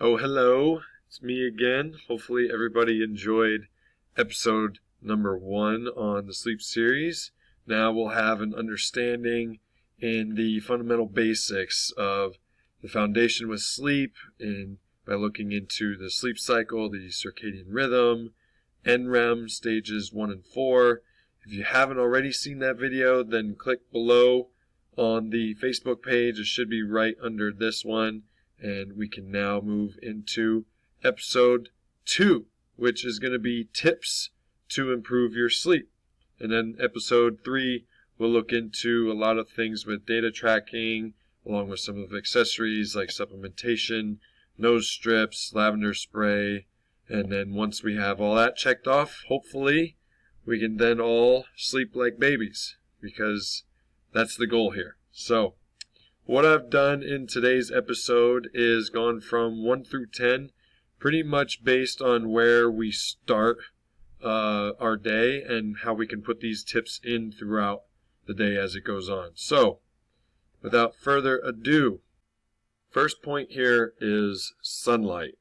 Oh, hello. It's me again. Hopefully everybody enjoyed episode number 1 on the sleep series. Now we'll have an understanding in the fundamental basics of the foundation with sleep and by looking into the sleep cycle, the circadian rhythm, NREM stages 1 and 4. If you haven't already seen that video, then click below on the Facebook page. It should be right under this one. And we can now move into episode 2, which is going to be tips to improve your sleep. And then episode 3, we'll look into a lot of things with data tracking, along with some of the accessories like supplementation, nose strips, lavender spray. And then once we have all that checked off, hopefully we can then all sleep like babies, because that's the goal here. So what I've done in today's episode is gone from 1 through 10, pretty much based on where we start our day and how we can put these tips in throughout the day as it goes on. So, without further ado, first point here is sunlight.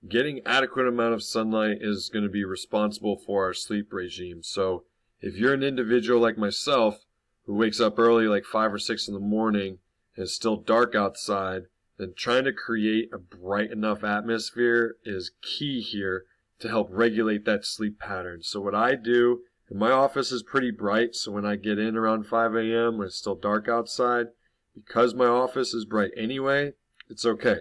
Getting adequate amount of sunlight is going to be responsible for our sleep regime. So, if you're an individual like myself who wakes up early, like 5 or 6 in the morning, and it's still dark outside, then trying to create a bright enough atmosphere is key here to help regulate that sleep pattern. So what I do, and my office is pretty bright, so when I get in around 5 a.m. when it's still dark outside, because my office is bright anyway, it's okay.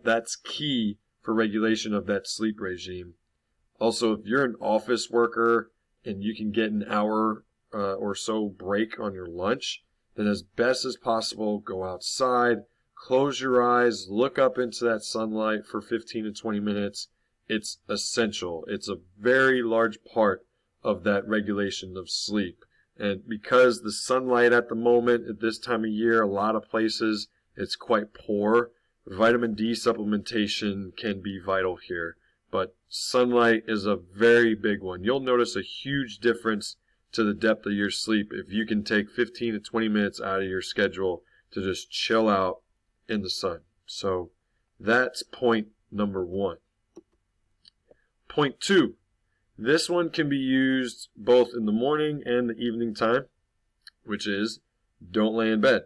That's key for regulation of that sleep regime. Also, if you're an office worker and you can get an hour or so break on your lunch, then as best as possible, go outside, close your eyes, look up into that sunlight for 15 to 20 minutes. It's essential. It's a very large part of that regulation of sleep. And because the sunlight at the moment, at this time of year, a lot of places, it's quite poor, vitamin D supplementation can be vital here. But sunlight is a very big one. You'll notice a huge difference to the depth of your sleep if you can take 15 to 20 minutes out of your schedule to just chill out in the sun. So that's point number 1. Point 2, this one can be used both in the morning and the evening time, which is don't lay in bed.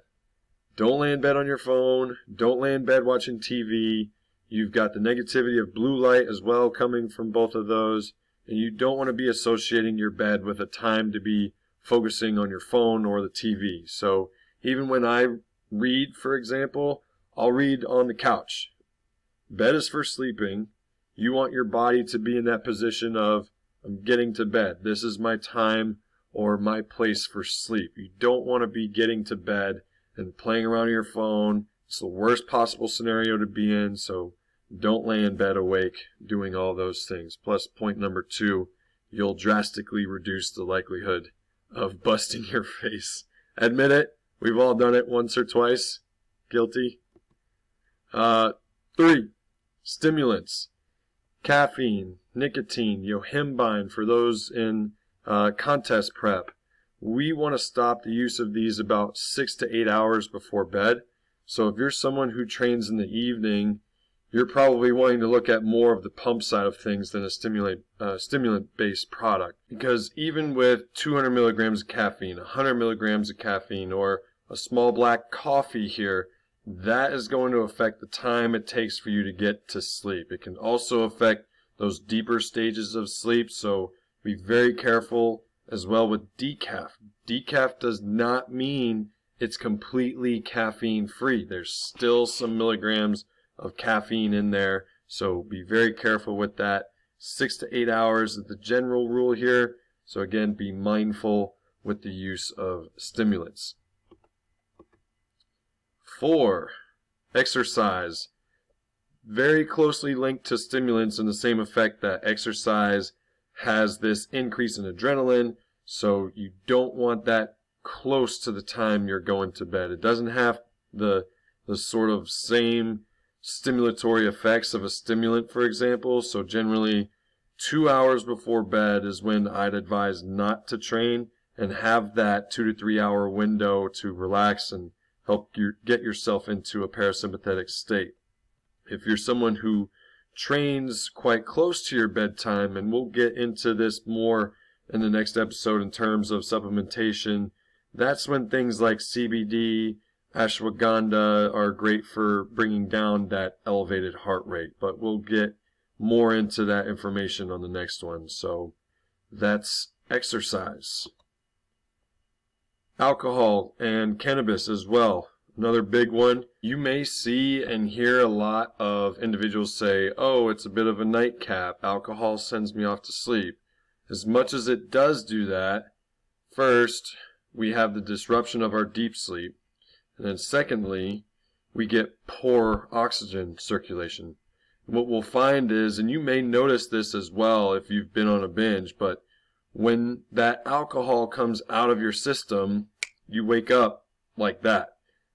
Don't lay in bed on your phone. Don't lay in bed watching TV. You've got the negativity of blue light as well coming from both of those. And you don't want to be associating your bed with a time to be focusing on your phone or the TV. So even when I read, for example, I'll read on the couch. Bed is for sleeping. You want your body to be in that position of, I'm getting to bed. This is my time or my place for sleep. You don't want to be getting to bed and playing around on your phone. It's the worst possible scenario to be in, so don't lay in bed awake doing all those things. Plus, point number 2, you'll drastically reduce the likelihood of busting your face. Admit it, we've all done it once or twice. Guilty. 3, stimulants. Caffeine, nicotine, yohimbine for those in contest prep. We want to stop the use of these about 6 to 8 hours before bed. So if you're someone who trains in the evening, you're probably wanting to look at more of the pump side of things than a stimulant-based product. Because even with 200 milligrams of caffeine, 100 milligrams of caffeine, or a small black coffee here, that is going to affect the time it takes for you to get to sleep. It can also affect those deeper stages of sleep, so be very careful as well with decaf. Decaf does not mean it's completely caffeine-free. There's still some milligrams of caffeine in there, so be very careful with that. 6 to 8 hours is the general rule here, so again, be mindful with the use of stimulants. 4, exercise. Very closely linked to stimulants in the same effect that exercise has this increase in adrenaline, so you don't want that close to the time you're going to bed. It doesn't have the sort of same stimulatory effects of a stimulant, for example, so generally 2 hours before bed is when I'd advise not to train and have that 2 to 3 hour window to relax and help you get yourself into a parasympathetic state. If you're someone who trains quite close to your bedtime, and we'll get into this more in the next episode in terms of supplementation, that's when things like CBD, ashwagandha are great for bringing down that elevated heart rate. But we'll get more into that information on the next one. So that's exercise. Alcohol and cannabis as well. Another big one. You may see and hear a lot of individuals say, oh, it's a bit of a nightcap. Alcohol sends me off to sleep. As much as it does do that, first, we have the disruption of our deep sleep. And then secondly, we get poor oxygen circulation. What we'll find is, and you may notice this as well if you've been on a binge, but when that alcohol comes out of your system, you wake up like that.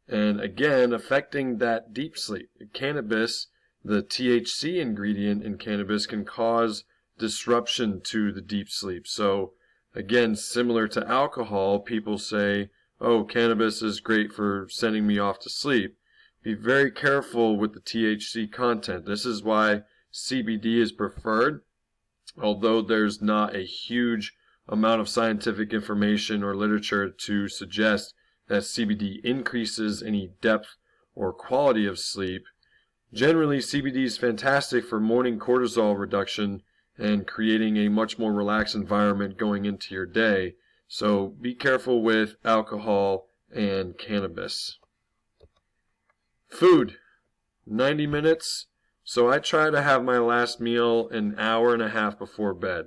And again, affecting that deep sleep. Cannabis, the THC ingredient in cannabis, can cause disruption to the deep sleep. So again, similar to alcohol, people say, oh, cannabis is great for sending me off to sleep. Be very careful with the THC content. This is why CBD is preferred, although there's not a huge amount of scientific information or literature to suggest that CBD increases any depth or quality of sleep. Generally, CBD is fantastic for morning cortisol reduction and creating a much more relaxed environment going into your day. So be careful with alcohol and cannabis. Food, 90 minutes. So I try to have my last meal an hour and a half before bed.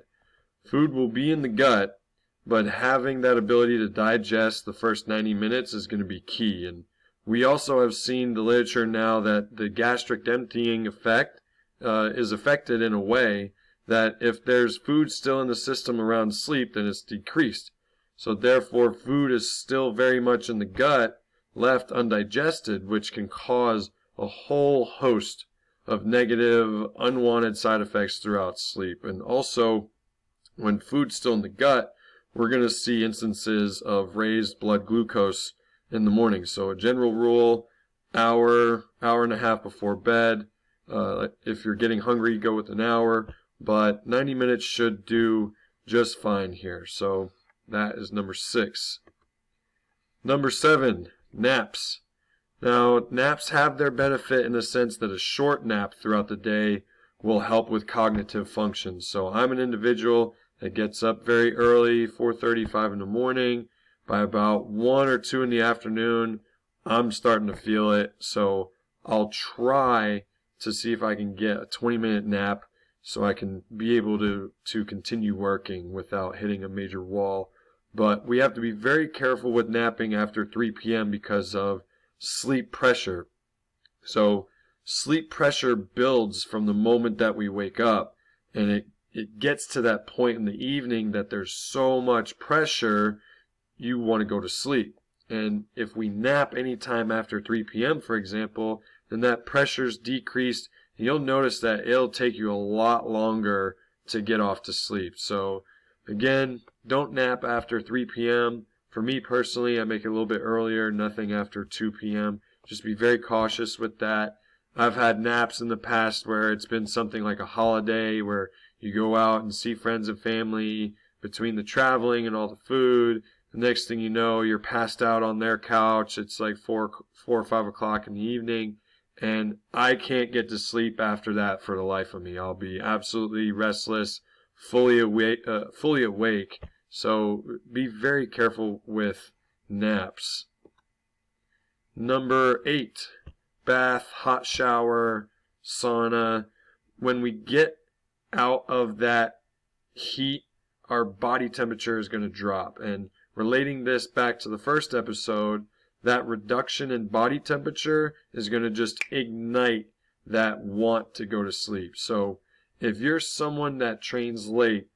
Food will be in the gut, but having that ability to digest the first 90 minutes is going to be key. And we also have seen the literature now that the gastric emptying effect is affected in a way that if there's food still in the system around sleep, then it's decreased. So therefore, food is still very much in the gut, left undigested, which can cause a whole host of negative, unwanted side effects throughout sleep. And also, when food's still in the gut, we're going to see instances of raised blood glucose in the morning. So a general rule, hour and a half before bed. If you're getting hungry, go with an hour, but 90 minutes should do just fine here. So that is number 6. Number 7, naps. Now, naps have their benefit in the sense that a short nap throughout the day will help with cognitive function. So I'm an individual that gets up very early, 4:35 in the morning. By about 1 or 2 in the afternoon, I'm starting to feel it. So I'll try to see if I can get a 20-minute nap so I can be able to continue working without hitting a major wall. But we have to be very careful with napping after 3 p.m. because of sleep pressure. So sleep pressure builds from the moment that we wake up, and it gets to that point in the evening that there's so much pressure, you want to go to sleep. And if we nap anytime after 3 p.m., for example, then that pressure's decreased. And you'll notice that it'll take you a lot longer to get off to sleep. So again, don't nap after 3 p.m. For me personally, I make it a little bit earlier, nothing after 2 p.m. Just be very cautious with that. I've had naps in the past where it's been something like a holiday where you go out and see friends and family between the traveling and all the food. The next thing you know, you're passed out on their couch. It's like 4 or 5 o'clock in the evening, and I can't get to sleep after that for the life of me. I'll be absolutely restless, fully awake. So be very careful with naps. Number 8, bath, hot shower, sauna. When we get out of that heat, our body temperature is going to drop. And relating this back to the first episode, that reduction in body temperature is going to just ignite that want to go to sleep. So if you're someone that trains late,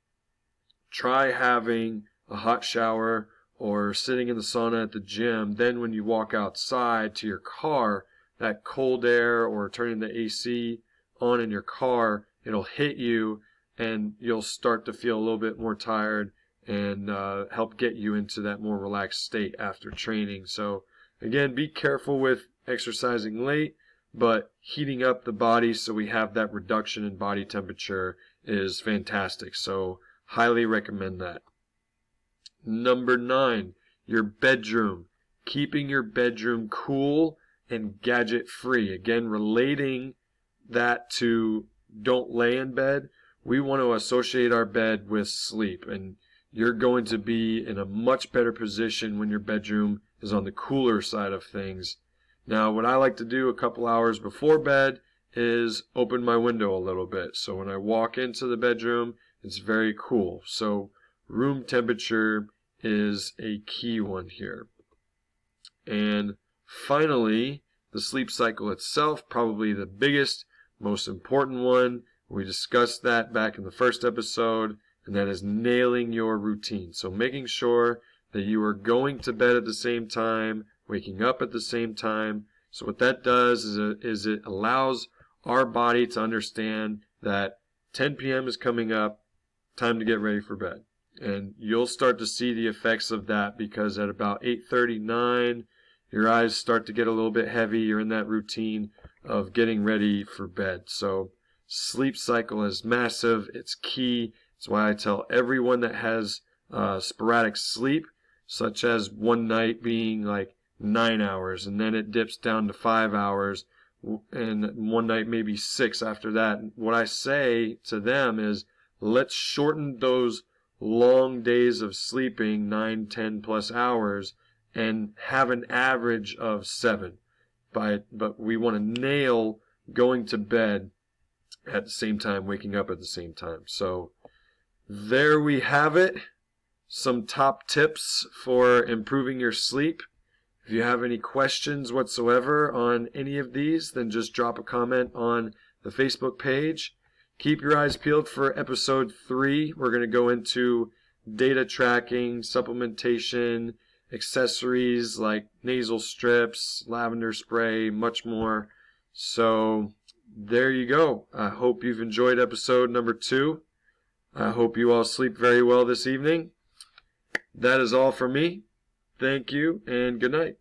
try having a hot shower or sitting in the sauna at the gym. Then when you walk outside to your car, that cold air or turning the AC on in your car, it'll hit you and you'll start to feel a little bit more tired and help get you into that more relaxed state after training. So again, be careful with exercising late, but heating up the body so we have that reduction in body temperature is fantastic. So highly recommend that. Number 9, your bedroom. Keeping your bedroom cool and gadget free. Again, relating that to don't lay in bed. We want to associate our bed with sleep, and you're going to be in a much better position when your bedroom is on the cooler side of things. Now, what I like to do a couple hours before bed is open my window a little bit. So when I walk into the bedroom, it's very cool. So room temperature is a key one here. And finally, the sleep cycle itself, probably the biggest, most important one. We discussed that back in the first episode, and that is nailing your routine. So making sure that you are going to bed at the same time, waking up at the same time. So what that does is it allows our body to understand that 10 p.m. is coming up, time to get ready for bed. And you'll start to see the effects of that, because at about 8:39, your eyes start to get a little bit heavy. You're in that routine of getting ready for bed. So sleep cycle is massive. It's key. It's why I tell everyone that has sporadic sleep, such as one night being like 9 hours, and then it dips down to 5 hours, and one night maybe 6 after that. What I say to them is, let's shorten those long days of sleeping, 9, 10 plus hours, and have an average of 7. But we want to nail going to bed at the same time, waking up at the same time. So there we have it. Some top tips for improving your sleep. If you have any questions whatsoever on any of these, then just drop a comment on the Facebook page. Keep your eyes peeled for episode 3. We're going to go into data tracking, supplementation, accessories like nasal strips, lavender spray, much more. So there you go. I hope you've enjoyed episode number 2. I hope you all sleep very well this evening. That is all from me. Thank you and good night.